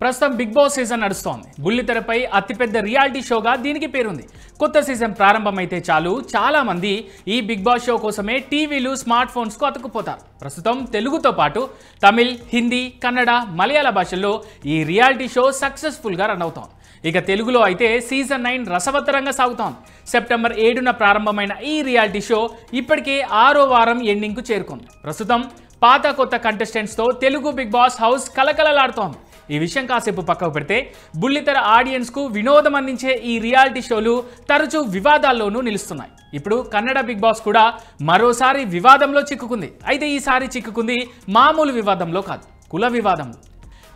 ప్రస్తుతం big boss season నడుస్తోంది. బుల్లితెరపై అతిపెద్ద రియాలిటీ షోగా దీనికి పేరుంది. కొత్త సీజన్ ప్రారంభమైతే చాలు చాలా మంది ఈ బిగ్ బాస్ షో కోసమే టీవీలు, స్మార్ట్ ఫోన్స్కు అతుక్కుపోతారు. ప్రస్తుతం తెలుగుతో పాటు తమిళ్, హిందీ, కన్నడ, మలయాళ భాషల్లో ఈ రియాలిటీ షో సక్సెస్ఫుల్గా రన్ అవుతోంది. ఇక తెలుగులో అయితే సీజన్ 9 రసవత్తరంగా సాగుతోంది. సెప్టెంబర్ 7న ప్రారంభమైన ఈ రియాలిటీ షో ఇప్పటికే 6వ వారం ఎండింగ్కు చేరుకుంది. ప్రస్తుతం పాత కొత్త కంటెస్టెంట్స్తో తెలుగు బిగ్ బాస్ హౌస్ కలకలలాడుతోంది. ఈ విషయం కాసేపు పక్కకు పెడితే బుల్లితెర ఆడియన్స్కు వినోదం అందించే ఈ రియాలిటీ షోలు తరచూ వివాదాల్లోనూ నిలుస్తున్నాయి. ఇప్పుడు కన్నడ బిగ్ బాస్ కూడా మరోసారి వివాదంలో చిక్కుకుంది. అయితే ఈసారి చిక్కుకుంది మామూలు వివాదంలో కాదు, కుల వివాదంలో.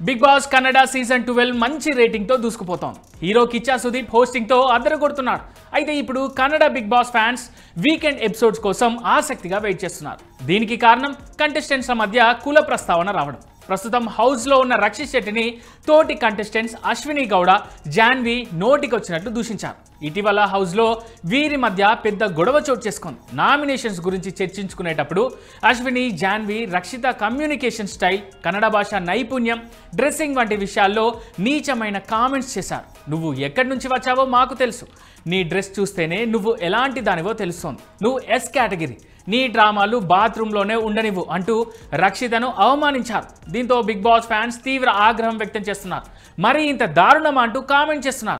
బిగ్ బాస్ కన్నడ సీజన్ 12 మంచి రేటింగ్తో దూసుకుపోతోంది. హీరో కిచ్చా సుదీప్ హోస్టింగ్తో అదరగొడుతున్నాడు. అయితే ఇప్పుడు Kannada Bigg Boss fans weekend episodes కోసం ఆసక్తిగా వెయిట్ చేస్తున్నారు. దీనికి కారణం కంటెస్టెంట్స్ల మధ్య కుల ప్రస్తావన రావడం. ప్రస్తుతం హౌస్లో ఉన్న రక్షిత్ శెట్టిని తోటి కంటెస్టెంట్స్ అశ్విని గౌడ, జాన్వి నోటికొచ్చినట్టు దూషించారు. ఇటీవల హౌస్లో వీరి మధ్య పెద్ద గొడవ చోటు చేసుకుంది. నామినేషన్స్ గురించి చర్చించుకునేటప్పుడు అశ్విని, జాన్వి రక్షిత కమ్యూనికేషన్ స్టైల్, కన్నడ భాష నైపుణ్యం, డ్రెస్సింగ్ వంటి విషయాల్లో నీచమైన కామెంట్స్ చేశారు. నువ్వు ఎక్కడి నుంచి వచ్చావో మాకు తెలుసు, నీ డ్రెస్ చూస్తేనే నువ్వు ఎలాంటి దానివో తెలుస్తోంది, నువ్వు ఎస్ కేటగిరీ, నీ డ్రామాలు బాత్రూంలోనే ఉండనివ్వు అంటూ రక్షితను అవమానించారు. దీంతో బిగ్ బాస్ ఫ్యాన్స్ తీవ్ర ఆగ్రహం వ్యక్తం చేస్తున్నారు. మరి ఇంత దారుణమా అంటూ కామెంట్ చేస్తున్నారు.